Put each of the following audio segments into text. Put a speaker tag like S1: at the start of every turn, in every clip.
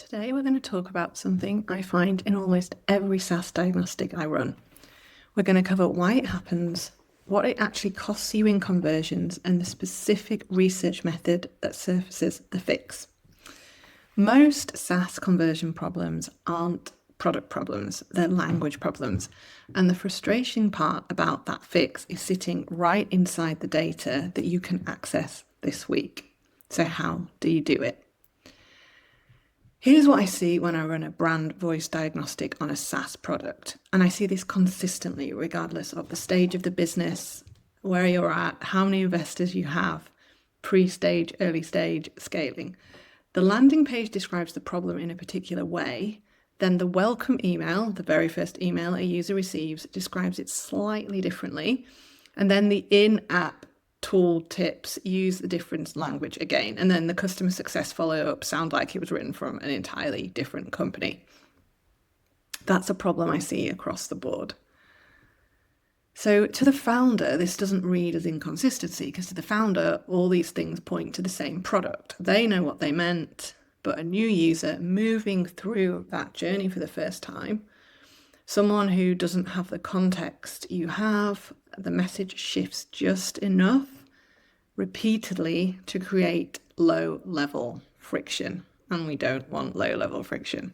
S1: Today we're going to talk about something I find in almost every SaaS diagnostic I run. We're going to cover why it happens, what it actually costs you in conversions, and the specific research method that surfaces the fix. Most SaaS conversion problems aren't product problems, they're language problems. And the frustrating part about that fix is sitting right inside the data that you can access this week. So how do you do it? Here's what I see when I run a brand voice diagnostic on a SaaS product. And I see this consistently, regardless of the stage of the business, where you're at, how many investors you have, pre-stage, early stage, scaling. The landing page describes the problem in a particular way. Then the welcome email, the very first email a user receives, describes it slightly differently. And then the in-app tool tips use the different language again, and then the customer success follow-up sound like it was written from an entirely different company. That's a problem I see across the board. So to the founder, this doesn't read as inconsistency, because to the founder, all these things point to the same product. They know what they meant, but a new user moving through that journey for the first time, someone who doesn't have the context you have, the message shifts just enough repeatedly to create low-level friction. And we don't want low-level friction.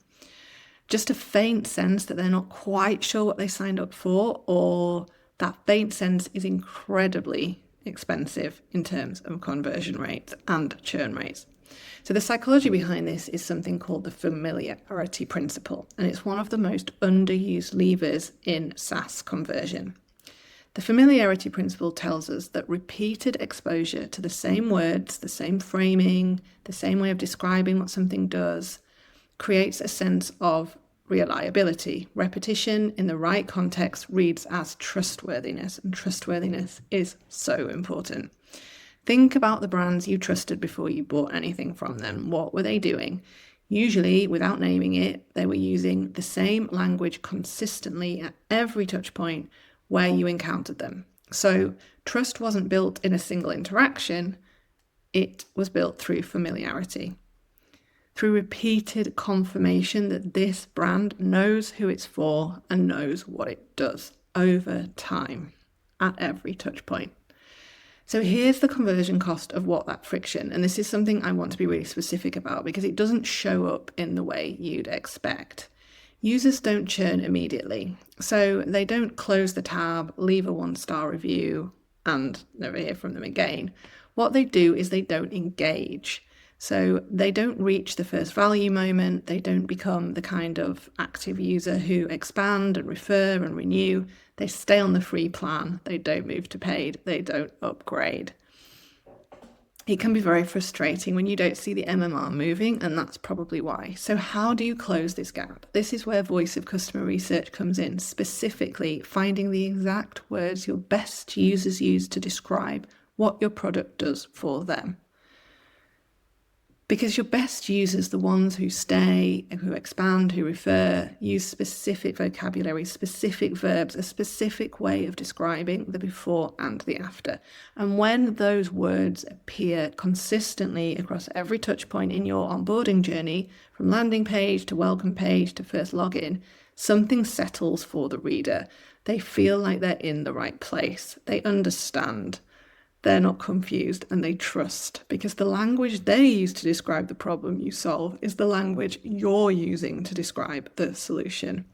S1: Just a faint sense that they're not quite sure what they signed up for, or that faint sense is incredibly expensive in terms of conversion rates and churn rates. So the psychology behind this is something called the familiarity principle, and it's one of the most underused levers in SaaS conversion. The familiarity principle tells us that repeated exposure to the same words, the same framing, the same way of describing what something does, creates a sense of reliability. Repetition in the right context reads as trustworthiness, and trustworthiness is so important. Think about the brands you trusted before you bought anything from them. What were they doing? Usually, without naming it, they were using the same language consistently at every touch point where you encountered them. So trust wasn't built in a single interaction, it was built through familiarity, through repeated confirmation that this brand knows who it's for and knows what it does over time at every touch point. So here's the conversion cost of what that friction, and this is something I want to be really specific about because it doesn't show up in the way you'd expect. Users don't churn immediately, so they don't close the tab, leave a 1-star review, and never hear from them again. What they do is they don't engage. So they don't reach the first value moment, they don't become the kind of active user who expand and refer and renew. They stay on the free plan, they don't move to paid, they don't upgrade. It can be very frustrating when you don't see the MMR moving, and that's probably why. So how do you close this gap? This is where voice of customer research comes in, specifically finding the exact words your best users use to describe what your product does for them. Because your best users, the ones who stay, who expand, who refer, use specific vocabulary, specific verbs, a specific way of describing the before and the after. And when those words appear consistently across every touch point in your onboarding journey, from landing page to welcome page to first login, something settles for the reader. They feel like they're in the right place. They understand. They're not confused, and they trust, because the language they use to describe the problem you solve is the language you're using to describe the solution.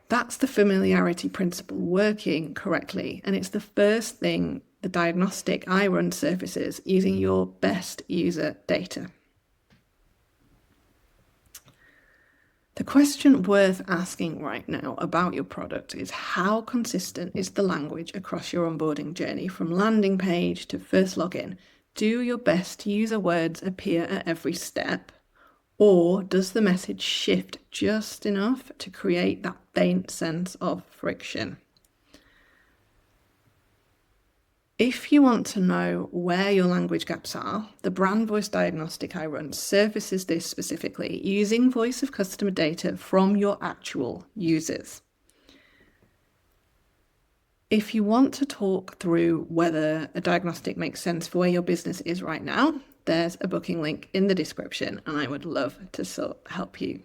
S1: That's the familiarity principle working correctly, and it's the first thing the diagnostic I run surfaces using your best user data. The question worth asking right now about your product is how consistent is the language across your onboarding journey from landing page to first login? Do your best user words appear at every step? Or does the message shift just enough to create that faint sense of friction? If you want to know where your language gaps are, the brand voice diagnostic I run surfaces this specifically using voice of customer data from your actual users. If you want to talk through whether a diagnostic makes sense for where your business is right now, there's a booking link in the description, and I would love to help you